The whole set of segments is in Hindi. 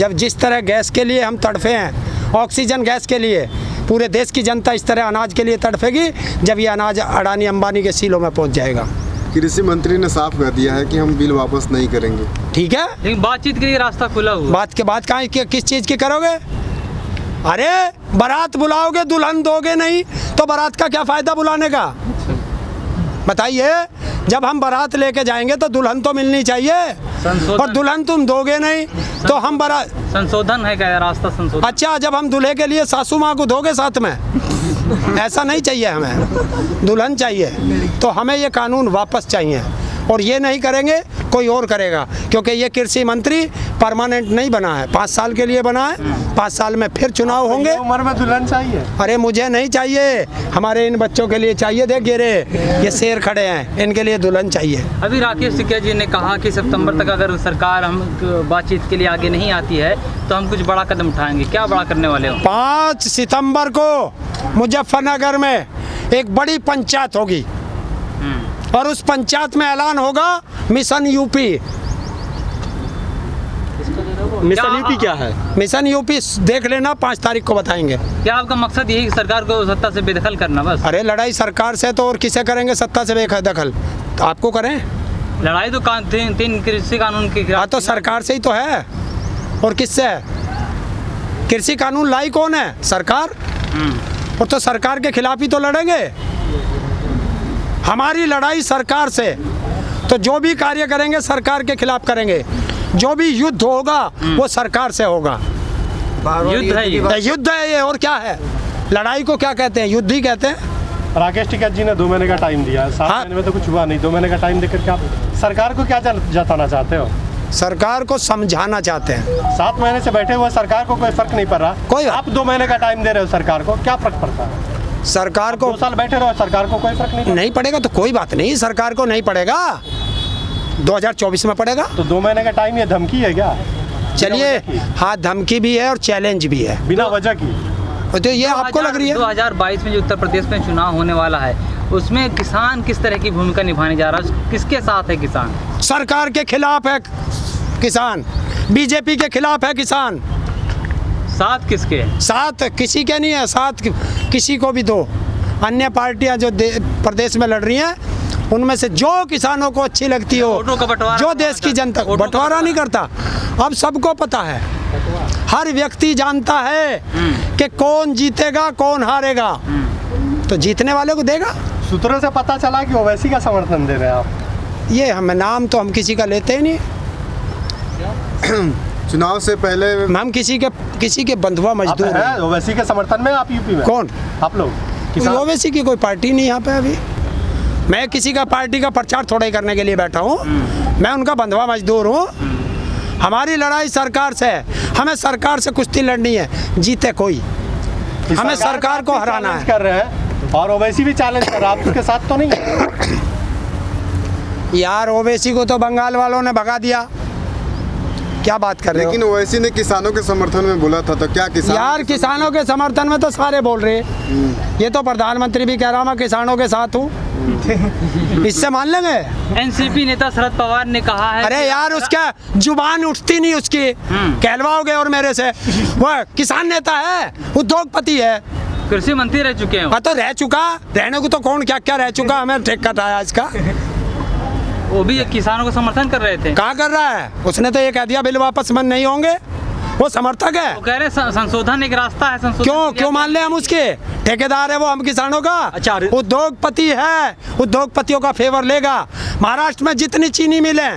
जब जिस तरह गैस के लिए हम तड़फे हैं, ऑक्सीजन गैस के लिए, पूरे देश की जनता इस तरह अनाज के लिए तड़फेगी जब ये अनाज अडानी अंबानी के सीलों में पहुंच जाएगा। कृषि मंत्री ने साफ कह दिया है कि हम बिल वापस नहीं करेंगे। ठीक है, लेकिन बातचीत के लिए रास्ता खुला हुआ। बात के बाद कहाँ किस चीज़ की करोगे? अरे बारात बुलाओगे, दुल्हन दोगे नहीं तो बारात का क्या फ़ायदा बुलाने का? बताइए, जब हम बारात लेके जाएंगे तो दुल्हन तो मिलनी चाहिए, और दुल्हन तुम दोगे नहीं तो हम बारात। संशोधन है क्या, रास्ता संशोधन? अच्छा, जब हम दूल्हे के लिए सासू माँ को दोगे साथ में? ऐसा नहीं चाहिए, हमें दुल्हन चाहिए। तो हमें ये कानून वापस चाहिए, और ये नहीं करेंगे कोई और करेगा, क्योंकि ये कृषि मंत्री परमानेंट नहीं बना है, 5 साल के लिए बना है। 5 साल में फिर चुनाव होंगे। उम्र में दुल्हन चाहिए? अरे मुझे नहीं चाहिए, हमारे इन बच्चों के लिए चाहिए। देख गिरे ये शेर खड़े हैं, इनके लिए दुल्हन चाहिए। अभी राकेश टिकैत जी ने कहा कि सितंबर तक अगर सरकार हम बातचीत के लिए आगे नहीं आती है तो हम कुछ बड़ा कदम उठाएंगे। क्या बड़ा करने वाले हो? 5 सितंबर को मुजफ्फरनगर में एक बड़ी पंचायत होगी, और उस पंचायत में ऐलान होगा मिशन यूपी। मिशन यूपी क्या है? मिशन यूपी देख लेना, 5 तारीख को बताएंगे। क्या आपका मकसद यही सरकार को सत्ता से बेदखल करना बस? अरे लड़ाई सरकार से तो और किसे करेंगे? सत्ता से बेदखल तो आपको करें। लड़ाई तो तीन कृषि कानून के हाँ, तो सरकार से ही तो है, और किससे है? कृषि कानून लाई कौन है? सरकार। और तो सरकार के खिलाफ ही तो लड़ेंगे। हमारी लड़ाई सरकार से, तो जो भी कार्य करेंगे सरकार के खिलाफ करेंगे, जो भी युद्ध होगा वो सरकार से होगा। युद्ध है ये? युद्ध है ये, और क्या है? लड़ाई को क्या कहते हैं? युद्ध ही कहते हैं। राकेश टिकैत जी ने 2 महीने का टाइम दिया है, 7 महीने में तो कुछ हुआ नहीं। 2 महीने का टाइम देकर क्या सरकार को क्या जताना चाहते हो? सरकार को समझाना चाहते हैं। 7 महीने से बैठे हुए सरकार को कोई फर्क नहीं पड़ रहा। कोई आप 2 महीने का टाइम दे रहे हो सरकार को, क्या फर्क पड़ता है? सरकार को 2 साल बैठे रहो, सरकार को कोई फर्क नहीं पड़ेगा तो कोई बात नहीं, सरकार को नहीं पड़ेगा, 2024 में पड़ेगा। तो 2 महीने का टाइम ये धमकी है क्या? चलिए, हाँ धमकी भी है और चैलेंज भी है, बिना वजह की। तो ये आपको लग रही है? 2022 में जो उत्तर प्रदेश में चुनाव होने वाला है उसमें किसान किस तरह की भूमिका निभाने जा रहा है? किसके साथ है किसान? सरकार के खिलाफ है किसान, बीजेपी के खिलाफ है किसान। साथ किसके? साथ किसी के नहीं है, साथ किसी को भी दो। अन्य पार्टियां जो प्रदेश में लड़ रही हैं उनमें से जो किसानों को अच्छी लगती हो, जो देश की जनता, बंटवारा नहीं करता। अब सबको पता है, हर व्यक्ति जानता है कि कौन जीतेगा कौन हारेगा, तो जीतने वाले को देगा। सूत्रों से पता चला कि ओवैसी का समर्थन दे रहे हैं आप। ये हमें नाम तो हम किसी का लेते ही नहीं। चुनाव से पहले हम किसी के बंधुआ मजदूर हैं। ओवैसी के समर्थन में आप यूपी में? कौन? आप लोग? ओवैसी की कोई पार्टी नहीं यहाँ पे अभी। मैं किसी का पार्टी का प्रचार थोड़ा ही करने के लिए बैठा हूँ, मैं उनका बंधुआ मजदूर हूँ। हमारी लड़ाई सरकार से है, हमें सरकार से कुश्ती लड़नी है, जीते कोई, हमें सरकार को हराना है। कर रहे हैं और ओवैसी भी चैलेंज कर रहा है, आप उसके साथ तो नहीं है? यार ओवैसी को तो बंगाल वालों ने भगा दिया, क्या बात कर रहे हो? लेकिन ओवैसी ने किसानों के समर्थन में बोला था, तो क्या किसान? यार किसानों के समर्थन में तो सारे बोल रहे हैं। ये तो प्रधानमंत्री भी कह रहा मैं किसानों के साथ हूँ। इससे मान लेंगे? एनसीपी नेता शरद पवार ने कहा है। अरे यार उसका जुबान उठती नहीं उसकी, कहलवाओगे और मेरे से। वो किसान नेता है, उद्योगपति है, कृषि मंत्री रह चुके हैं। हाँ तो रह चुका, रहने को तो कौन क्या क्या रह चुका, हमें ठेक कटाया इसका। वो भी किसानों को समर्थन कर रहे थे। कहाँ कर रहा है? उसने तो ये कह दिया बिल वापस मन नहीं होंगे, वो समर्थक है। वो कह रहे संशोधन एक रास्ता है। संशोधन क्यों मान ले हम उसके? ठेकेदार है वो हम किसानों का। अच्छा, उद्योगपति है, उद्योगपतियों का फेवर लेगा। महाराष्ट्र में जितनी चीनी मिले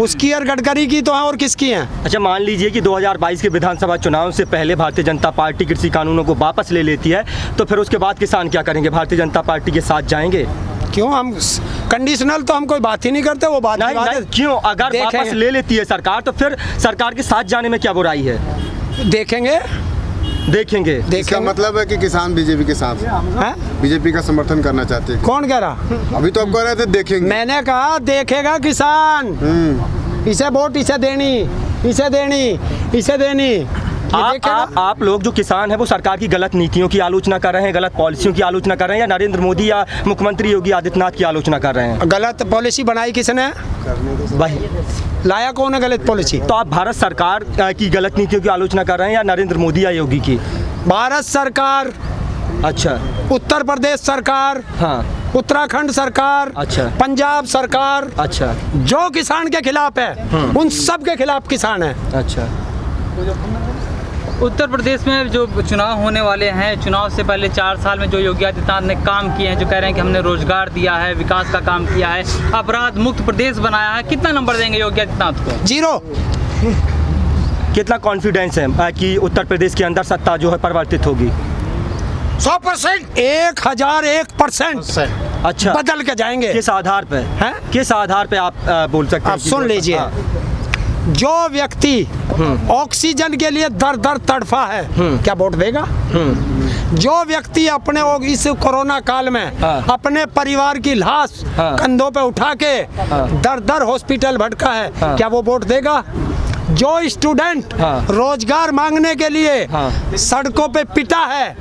उसकी और गडकरी की तो है, और किसकी है? अच्छा, मान लीजिए कि 2022 के विधानसभा चुनाव से पहले भारतीय जनता पार्टी कृषि कानूनों को वापस ले लेती है, तो फिर उसके बाद किसान क्या करेंगे? भारतीय जनता पार्टी के साथ जाएंगे? क्यों? हम कंडीशनल तो हम कोई बात ही नहीं करते, वो बात नहीं, क्यों? अगर वापस ले लेती है सरकार तो फिर सरकार के साथ जाने में क्या बुराई है? देखेंगे। इसका मतलब है कि किसान बीजेपी के साथ है, बीजेपी का समर्थन करना चाहते हैं। कौन कह रहा? अभी तो आप कह रहे थे देखेंगे। मैंने कहा देखेगा किसान, इसे वोट इसे देनी, इसे देनी, इसे देनी। आप लोग जो किसान हैं वो सरकार की गलत नीतियों की आलोचना कर रहे हैं, गलत पॉलिसियों की आलोचना कर रहे हैं, या नरेंद्र मोदी या मुख्यमंत्री योगी आदित्यनाथ की आलोचना कर रहे हैं? गलत पॉलिसी बनाई किसने? वही लाया कौन है गलत पॉलिसी? तो आप भारत सरकार की गलत नीतियों की आलोचना कर रहे हैं या नरेंद्र मोदी या योगी की? भारत सरकार, अच्छा, उत्तर प्रदेश सरकार, हाँ, उत्तराखंड सरकार, अच्छा, पंजाब सरकार, अच्छा, जो किसान के खिलाफ है उन सब के खिलाफ किसान है। अच्छा। उत्तर प्रदेश में जो चुनाव होने वाले हैं, चुनाव से पहले 4 साल में जो योगी आदित्यनाथ ने काम किए हैं, जो कह रहे हैं कि हमने रोजगार दिया है, विकास का काम किया है, अपराध मुक्त प्रदेश बनाया है, कितना नंबर देंगे योगी आदित्यनाथ को? 0। कितना कॉन्फिडेंस है कि उत्तर प्रदेश के अंदर सत्ता जो है परिवर्तित होगी? 100%, 1001%। अच्छा, बदल के जाएंगे। किस आधार पे हैं? किस आधार पे आप बोल सकते हैं? आप सुन लीजिए, जो व्यक्ति ऑक्सीजन के लिए दर दर तड़फा है, क्या वोट देगा? जो व्यक्ति अपने इस कोरोना काल में अपने परिवार की लाश कंधों पे उठा के दर दर हॉस्पिटल भटका है, क्या वो वोट देगा? जो स्टूडेंट रोजगार मांगने के लिए सड़कों पे पिटा है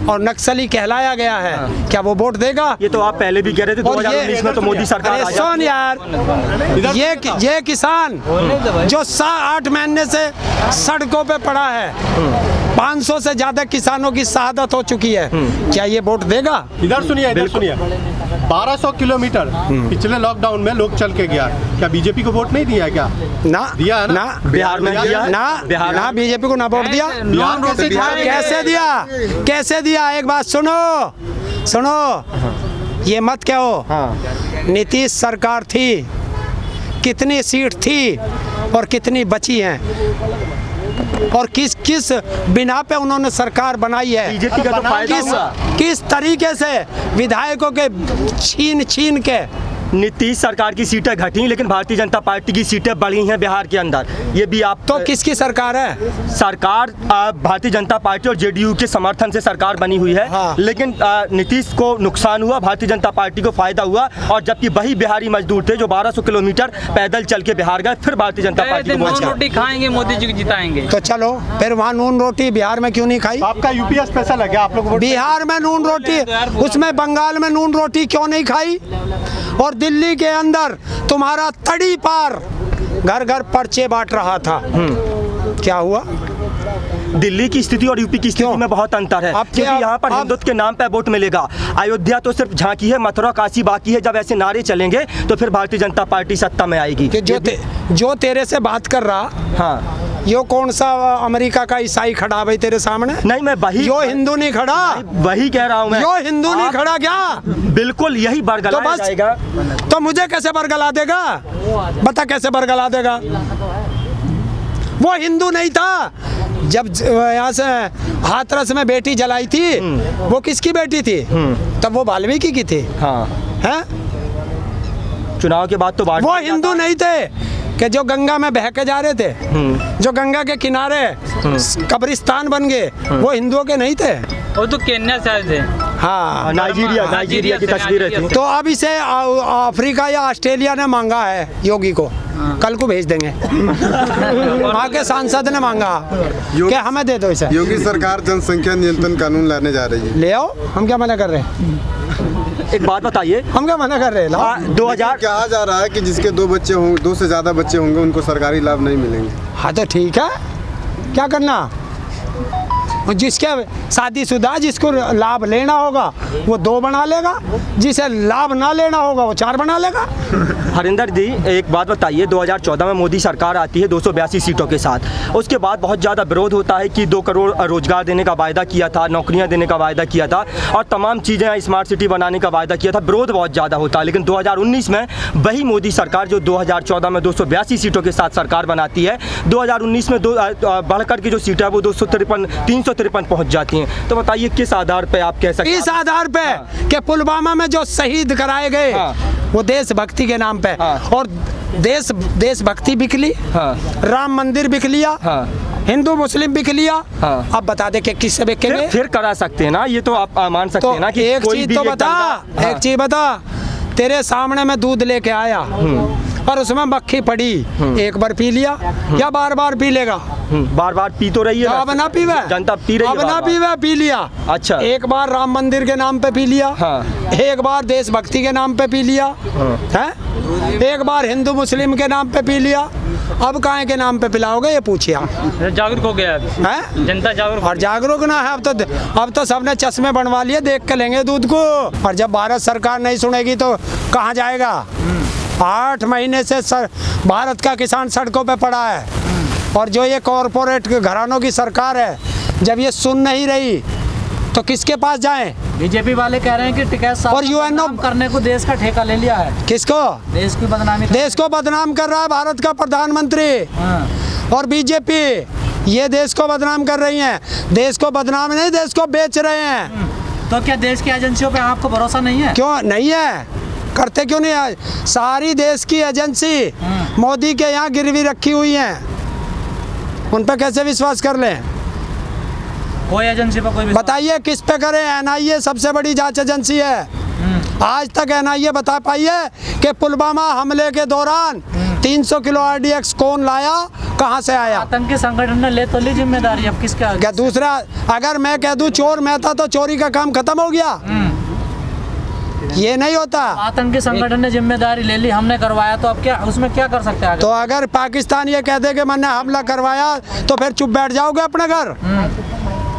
और नक्सली कहलाया गया है, क्या वो वोट देगा? ये तो आप पहले भी कह रहे थे 2019 में तो मोदी सरकार। अरे सुन यार, ये किसान जो 8 महीने से सड़कों पे पड़ा है, 500 से ज्यादा किसानों की शहादत हो चुकी है, क्या ये वोट देगा? इधर सुनिए, 1200 किलोमीटर पिछले लॉकडाउन में लोग चल के गया, क्या बीजेपी को वोट नहीं दिया है? क्या ना दिया है ना? बिहार में दिया है? ना बीजेपी को ना वोट दिया? कैसे दिया? कैसे दिया? एक बात सुनो, ये मत कहो नीतीश सरकार थी, कितनी सीट थी और कितनी बची हैं, और किस बिना पे उन्होंने सरकार बनाई है, बीजेपी का तो फायदा हुआ। किस तरीके से विधायकों के छीन के। नीतीश सरकार की सीटें घटी, लेकिन भारतीय जनता पार्टी की सीटें बढ़ी हैं बिहार के अंदर। ये भी आप तो किसकी सरकार है? सरकार भारतीय जनता पार्टी और जेडीयू के समर्थन से सरकार बनी हुई है। लेकिन नीतीश को नुकसान हुआ, भारतीय जनता पार्टी को फायदा हुआ। और जबकि वही बिहारी मजदूर थे जो 1200 किलोमीटर पैदल चल के बिहार गए, फिर भारतीय जनता पार्टी को नून रोटी खाएंगे, मोदी जी को जिताएंगे। तो चलो फिर वहाँ नून रोटी बिहार में क्यों नहीं खाई? आपका यूपी स्पेशल है क्या? आप लोग बिहार में नून रोटी, उसमें बंगाल में नून रोटी क्यों नहीं खाई? और दिल्ली के अंदर तुम्हारा तड़ी पार घर घर पर्चे बांट रहा था, क्या हुआ? दिल्ली की स्थिति और यूपी की स्थिति में बहुत अंतर है। क्योंकि यहाँ पर हिंदुत्व के नाम पर वोट मिलेगा। अयोध्या तो सिर्फ झांकी है, मथुरा काशी बाकी है। जब ऐसे नारे चलेंगे तो फिर भारतीय जनता पार्टी सत्ता में आएगी। जो तेरे से बात कर रहा, हाँ, यो कौन सा अमेरिका का ईसाई खड़ा भाई तेरे सामने? नहीं, मैं वही, यो हिंदू नहीं खड़ा, वही कह रहा हूँ मैं। यो हिंदू नहीं खड़ा क्या? बिल्कुल यही बरगलाया जाएगा। तो मुझे कैसे बरगला देगा? बता कैसे बरगला देगा? वो हिंदू नहीं था। जब यहाँ से हाथरस में बेटी जलाई थी, वो किसकी बेटी थी? तब वो वाल्मीकि की थी। हाँ, हैं? चुनाव के बाद तो वो हिंदू नहीं थे कि जो गंगा में बह के जा रहे थे, जो गंगा के किनारे कब्रिस्तान बन गए, वो हिंदुओं के नहीं थे। वो तो केन्या से आए थे। हाँ, नाइजीरिया की तस्वीरें थी। तो अब इसे अफ्रीका या ऑस्ट्रेलिया ने मांगा है योगी को, कल को भेज देंगे। वहाँ के सांसद ने मांगा कि हमें दे दो इसे। योगी सरकार जनसंख्या नियंत्रण कानून लाने जा रही है। ले आओ, हम क्या मना कर रहे हैं? एक बात बताइए, हम क्या मना कर रहे हैं? 2000 कहा जा रहा है कि जिसके 2 बच्चे होंगे, 2 से ज्यादा बच्चे होंगे, उनको सरकारी लाभ नहीं मिलेंगे। हाँ तो ठीक है, क्या करना? जिसके शादीशुदा जिसको लाभ लेना होगा वो 2 बना लेगा, जिसे लाभ ना लेना होगा वो 4 बना लेगा। हरिंदर जी, एक बात बताइए, 2014 में मोदी सरकार आती है 282 सीटों के साथ। उसके बाद बहुत ज़्यादा विरोध होता है कि 2 करोड़ रोजगार देने का वायदा किया था, नौकरियां देने का वायदा किया था और तमाम चीज़ें स्मार्ट सिटी बनाने का वायदा किया था। विरोध बहुत ज़्यादा होता है। लेकिन 2019 में वही मोदी सरकार जो 2014 में 282 सीटों के साथ सरकार बनाती है, 2019 में बढ़कर की जो सीटें है वो 353 पहुँच जाती हैं। तो बताइए किस आधार पर आप कह सकते हैं? इस आधार पे कि पुलवामा में जो शहीद कराए गए वो देशभक्ति के नाम पे, और देशभक्ति बिक ली, राम मंदिर बिक लिया, हिंदू मुस्लिम बिक लिया। अब बता दे कि किससे बिकेंगे? फिर करा सकते हैं ना, ये तो आप मान सकते हैं ना कि एक चीज तो बता, एक चीज बता, तेरे सामने मैं दूध लेके आया और उसमें मक्खी पड़ी, एक बार पी लिया या बार बार पी लेगा? बार बार पी तो रही है, अब ना पीवे, जनता पी रही है, अब ना बार-बार। पीवे, पी लिया। अच्छा। एक बार राम मंदिर के नाम पे पी लिया, हाँ। एक बार देशभक्ति के नाम पे पी लिया, है, एक बार हिंदू मुस्लिम के नाम पे पी लिया, अब काहे के नाम पे पिलाओगे ये पूछिए आप? जागरूक हो गया हैं? जनता, जागरूक और जागरूक ना है अब तो सबने चश्मे बनवा लिए, देख के लेंगे दूध को। और जब भारत सरकार नहीं सुनेगी तो कहाँ जाएगा? 8 महीने से भारत का किसान सड़कों पे पड़ा है, और जो ये कॉरपोरेट घरानों की सरकार है, जब ये सुन नहीं रही तो किसके पास जाएं? बीजेपी वाले कह रहे हैं कि टिकैत साहब और यूएनओ करने को देश का ठेका ले लिया है। किसको? देश की बदनामी, देश को बदनाम कर रहा है भारत का प्रधानमंत्री और बीजेपी, ये देश को बदनाम कर रही हैं। देश को बदनाम नहीं, देश को बेच रहे हैं। तो क्या देश की एजेंसियों पे आपको भरोसा नहीं है? क्यों नहीं है? करते क्यों नहीं है? सारी देश की एजेंसी मोदी के यहाँ गिरवी रखी हुई हैं, उन पर कैसे विश्वास कर लें? कोई एजेंसी पर कोई बताइए किस पे करें? एनआईए सबसे बड़ी जांच एजेंसी है। आज तक एनआईए बता पाई है कि पुलवामा हमले के दौरान 300 किलो आरडीएक्स कौन लाया, कहां से आया? आतंकी संगठन ने ले तो ली जिम्मेदारी, अब किसका? क्या दूसरा, अगर मैं कह दूं चोर मैं था तो चोरी का काम खत्म हो गया? ये नहीं होता। आतंकी संगठन ने जिम्मेदारी ले ली, हमने करवाया, तो अब क्या उसमें क्या कर सकते हैं आगे? तो अगर पाकिस्तान ये कह दे कि मैंने हमला करवाया तो फिर चुप बैठ जाओगे अपने घर?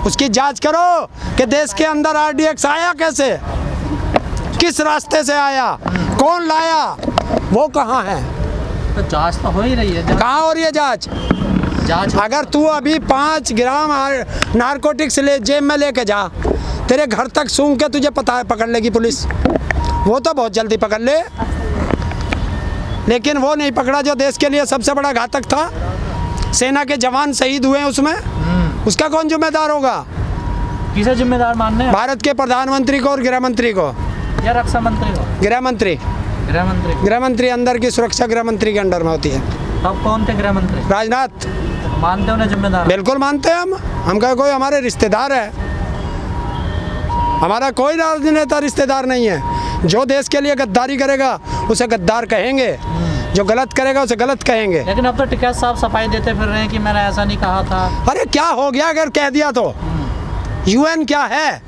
उसकी जांच करो कि देश के अंदर आरडीएक्स आया कैसे, किस रास्ते से आया, कौन लाया, वो कहाँ है? तो जांच तो हो ही रही है। कहाँ हो रही है जांच? अगर तू अभी 5 ग्राम नारकोटिक्स ले जेब में लेके जा, तेरे घर तक सूंघ के तुझे पकड़ लेगी पुलिस। वो तो बहुत जल्दी पकड़ ले, लेकिन वो नहीं पकड़ा जो देश के लिए सबसे बड़ा घातक था। सेना के जवान शहीद हुए हैं उसमें, उसका कौन जिम्मेदार होगा? किसे जिम्मेदार मानने हैं? भारत के प्रधानमंत्री को और गृह मंत्री को, या रक्षा मंत्री को? गृह मंत्री। गृह मंत्री अंदर की सुरक्षा गृह मंत्री के अंडर में होती है। अब कौन थे गृह मंत्री? राजनाथ। मानते हो ना जिम्मेदार? बिल्कुल मानते हैं हम क्या कोई हमारे रिश्तेदार है? हमारा कोई राजनेता रिश्तेदार नहीं है। जो देश के लिए गद्दारी करेगा उसे गद्दार कहेंगे, जो गलत करेगा उसे गलत कहेंगे। लेकिन अब तो टिकैत साहब सफाई देते फिर रहे हैं कि मैंने ऐसा नहीं कहा था। अरे क्या हो गया अगर कह दिया तो? यूएन क्या है?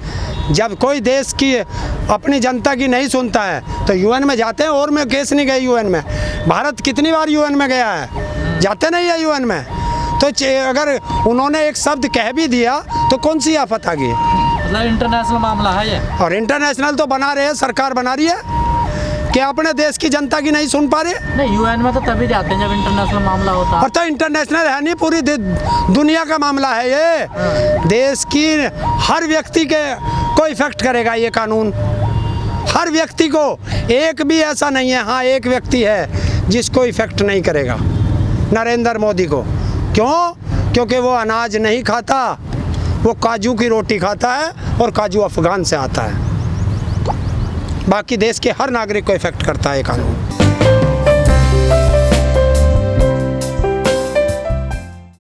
जब कोई देश की अपनी जनता की नहीं सुनता है तो यूएन में जाते हैं। और मैं केस नहीं गए यूएन में। भारत कितनी बार यूएन में गया है? जाते नहीं है यूएन में। तो अगर उन्होंने एक शब्द कह भी दिया तो कौन सी आफत आ गई? मतलब इंटरनेशनल मामला है ये। और इंटरनेशनल तो बना रहे हैं, सरकार बना रही है कि अपने देश की जनता की नहीं सुन पा रहे। नहीं, यूएन में तो तभी जाते हैं जब इंटरनेशनल मामला होता है। और तो इंटरनेशनल है नहीं, पूरी दुनिया का मामला है ये। देश की हर व्यक्ति के को इफेक्ट करेगा ये कानून, हर व्यक्ति को। एक भी ऐसा नहीं है, हाँ एक व्यक्ति है जिसको इफेक्ट नहीं करेगा, नरेंद्र मोदी को। क्यों? क्योंकि वो अनाज नहीं खाता, वो काजू की रोटी खाता है और काजू अफगान से आता है। बाकी देश के हर नागरिक को इफेक्ट करता है ये कानून।